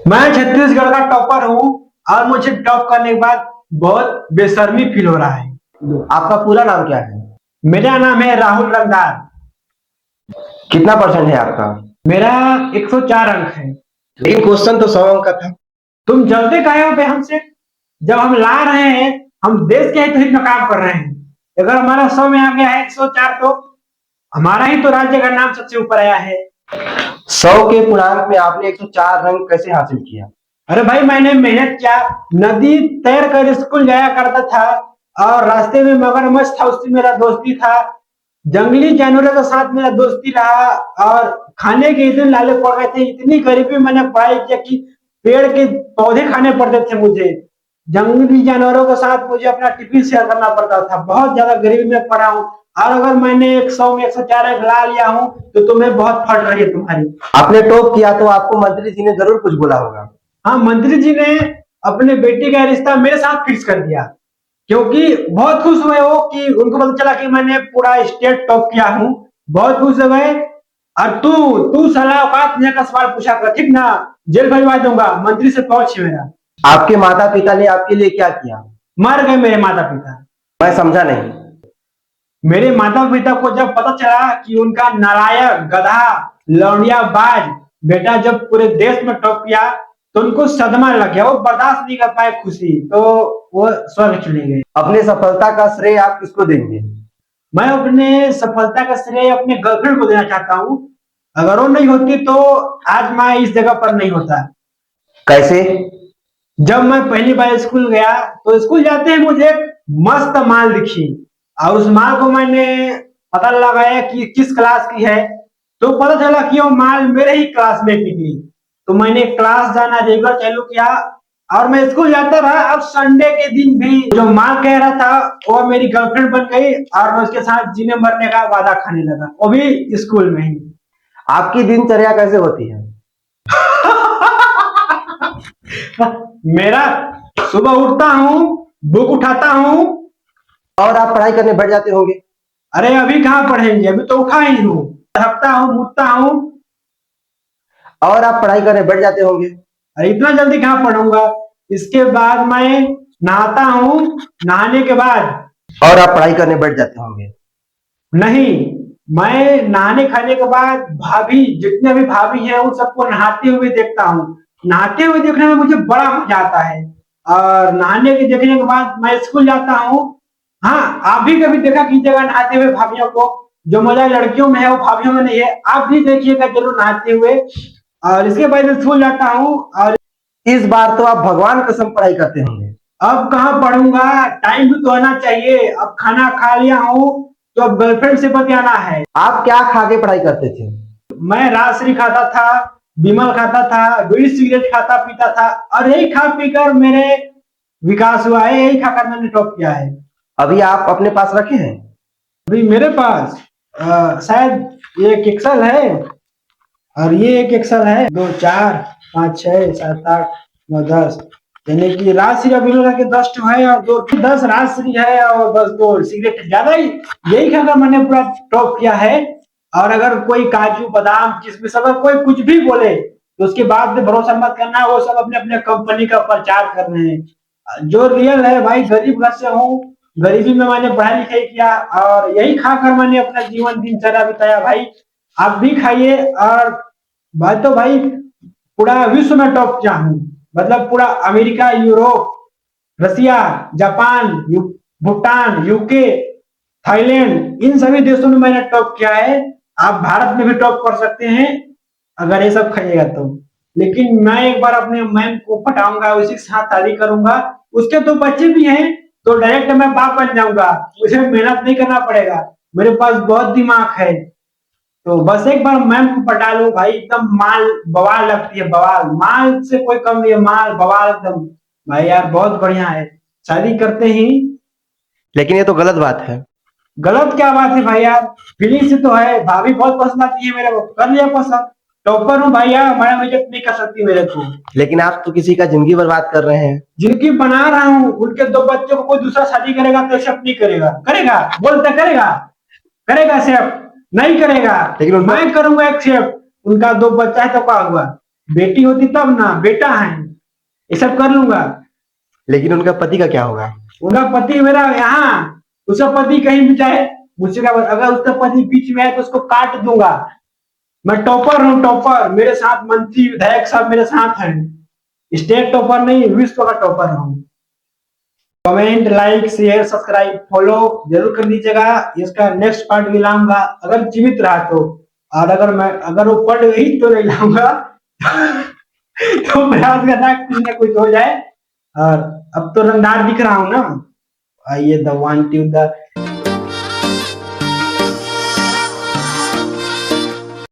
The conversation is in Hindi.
मैं छत्तीसगढ़ का टॉपर हूँ और मुझे टॉप करने के बाद बहुत बेशर्मी फील हो रहा है। आपका पूरा नाम क्या है? मेरा नाम है राहुल रंगार। कितना परसेंट है आपका? मेरा 104 अंक है। लेकिन क्वेश्चन तो 100 अंक का था। तुम जल्दी काहे हो बे हमसे? जब हम ला रहे हैं, हम देश के हित में काम कर रहे हैं। अगर हमारा 100 में आ गया है 104, तो हमारा ही तो राज्य का नाम सबसे ऊपर आया है। 100 के पूर्णांक में आपने 104 अंक कैसे हासिल किया? अरे भाई, मैंने मेहनत किया। नदी तैर कर स्कूल जाया करता था और रास्ते में मगरमच्छ था, उससे मेरा दोस्ती था। जंगली जानवरों के साथ मेरा दोस्ती रहा और खाने के इतने लाले पड़ गए थे, इतनी गरीबी मैंने पढ़ाई किया कि पेड़ के पौधे खाने पड़ते थे मुझे। जंगली जानवरों के साथ मुझे अपना टिफिन शेयर करना पड़ता था। बहुत ज्यादा गरीबी में पड़ा हूँ। और अगर मैंने 100 में 104 अंक ला लिया हूँ तो तुम्हें बहुत फट रही है तुम्हारी। आपने टॉप किया तो आपको मंत्री जी ने जरूर कुछ बोला होगा। हाँ, मंत्री जी ने अपने बेटी का रिश्ता मेरे साथ फिक्स कर दिया, क्योंकि बहुत खुश हुए वो कि उनको पता चला कि मैंने पूरा स्टेट टॉप किया हूँ। बहुत खुश हो गए। और तू तू साला औकात में का सवाल पूछा कर, ठीक ना? जेल भिजवा दूंगा, मंत्री से पहुंच है मेरा। आपके माता पिता ने आपके लिए क्या किया? मर गए मेरे माता पिता। मैं समझा नहीं। मेरे माता पिता को जब पता चला कि उनका नालायक गधा लौंडिया बाज बेटा जब पूरे देश में टॉप किया, तो उनको सदमा लग गया। वो बर्दाश्त नहीं कर पाए खुशी, तो वो स्वर्ग चले गए। अपने सफलता का श्रेय आप किसको देंगे? मैं अपने सफलता का श्रेय अपने गर्लफ्रेंड को देना चाहता हूँ। अगर वो नहीं होती तो आज मैं इस जगह पर नहीं होता। कैसे? जब मैं पहली बार स्कूल गया, तो स्कूल जाते ही मुझे एक मस्त माल दिखी और उस माल को मैंने पता लगाया कि किस क्लास की है। तो पता चला कि वो माल मेरे ही क्लासमेट की थी। तो मैंने क्लास जाना रेगुलर चालू किया और मैं स्कूल जाता रहा। अब संडे के दिन भी जो माल कह रहा था वो मेरी गर्लफ्रेंड बन गई और मैं उसके साथ जीने मरने का वादा खाने लगा, वो भी स्कूल में ही। आपकी दिनचर्या कैसे होती है? मेरा सुबह उठता हूँ, बुक उठाता हूँ। और आप पढ़ाई करने बैठ जाते होंगे। अरे अभी कहाँ पढ़ेंगे, अभी तो उठा ही हूँ। थकता हूँ, मुड़ता हूँ। और आप पढ़ाई करने बैठ जाते होंगे। अरे इतना जल्दी कहाँ पढ़ूंगा? इसके बाद मैं नहाता हूँ। नहाने के बाद और आप पढ़ाई करने बैठ जाते होंगे। नहीं, मैं नहाने खाने के बाद भाभी, जितने भी भाभी हैं उन सबको नहाते हुए देखता हूँ। नहाते हुए देखने में मुझे बड़ा मजा आता है। और नहाने के देखने के बाद मैं स्कूल जाता हूँ। हाँ, आप भी कभी देखा कीजिएगा नहाते हुए भाभीियों को। जो मजा लड़कियों में है वो भाभीियों में नहीं है। आप भी देखिएगा जरूर नहाते हुए। और इसके बाद मैं स्कूल जाता हूँ और इस बार तो आप भगवान कसम पढ़ाई करते होंगे। अब कहाँ पढ़ूंगा? टाइम भी तो आना चाहिए। अब खाना खा लिया हूँ, तो अब गर्लफ्रेंड से बतियाना है। आप क्या खा के पढ़ाई करते थे? मैं राजश्री खाता था, विमल खाता था, बीड़ी सिगरेट खाता पीता था। और यही खा पीकर मेरे विकास हुआ है, यही खाकर मैंने टॉप किया है। अभी आप अपने पास रखे हैं? अभी मेरे पास शायद ये एक एक्सल है और ये एक एक्सल है। 2 4 5 6 7 8 9 10, यानी कि राजश्री अभी मिला के 10 है और 10 राजश्री है और बस 2 सिगरेट ज्यादा ही। यही खाकर मैंने पूरा टॉप किया है। और अगर कोई काजू बादाम किसमिस अगर कोई कुछ भी बोले तो उसके बाद में भरोसा मत करना। वो सब अपने अपने कंपनी का प्रचार कर रहे हैं। जो रियल है भाई, गरीब घर से हूँ। गरीबी में मैंने पढ़ाई लिखाई किया और यही खाकर मैंने अपना जीवन दिनचर्या बिताया भाई। आप भी खाइए। और भाई तो भाई पूरा विश्व में टॉप किया हूँ। मतलब पूरा अमेरिका, यूरोप, रसिया, जापान, भूटान, यूके, थाईलैंड, इन सभी देशों में मैंने टॉप किया है। आप भारत में भी टॉप कर सकते हैं अगर ये सब खाइएगा तो। लेकिन मैं एक बार अपने मैम को पटाऊंगा, उसी के साथ शादी करूंगा। उसके तो बच्चे भी हैं, तो डायरेक्ट मैं बाप बन जाऊंगा। मुझे मेहनत नहीं करना पड़ेगा, मेरे पास बहुत दिमाग है। तो बस एक बार मैम को पटा लो भाई, एकदम माल बवाल लगती है। बवाल माल से कोई कम नहीं है, माल बवाल एकदम। भाई यार बहुत बढ़िया है। शादी करते ही। लेकिन ये तो गलत बात है। गलत क्या बात है भाई यार? फीलिंग से तो है। भाभी बहुत पसंद आती है मेरे को, कर लिया पसंद। टॉपर हूँ भाई यार, मैडम रिजेक्ट नहीं कर सकती मेरे को। लेकिन आप तो किसी का जिंदगी बर्बाद कर रहे हैं। जिनकी बना रहा हूँ उनके 2 बच्चों को कोई दूसरा शादी करेगा तो एक्सेप्ट नहीं करेगा। करेगा? बोलते करेगा? करेगा एक्सेप्ट? नहीं करेगा। लेकिन उनका मैं करूंगा एक्सेप्ट। उनका 2 बच्चा है तो क्या हुआ? बेटी होती तब ना, बेटा है, ये सब कर लूंगा। लेकिन उनका पति का क्या होगा? उनका पति मेरा यहाँ, उसका पति कहीं भी चाहे, मुझसे क्या अगर उसका पति बीच में है तो उसको काट दूंगा। मैं टॉपर हूँ, टॉपर, मेरे साथ मंत्री विधायक सब मेरे साथ हैं। स्टेट टॉपर नहीं, विश्व का टॉपर हूँ। Comment, like, share, subscribe, follow जरूर कर दीजिएगा। इसका नेक्स्ट पार्ट भी लाऊंगा अगर जीवित रहा तो, और अगर वो पड़ गई तो नहीं लाऊंगा। तो प्रयास करना कुछ ना कुछ हो जाए। और अब तो रंगदार दिख रहा हूँ ना। आइए द वांट टू द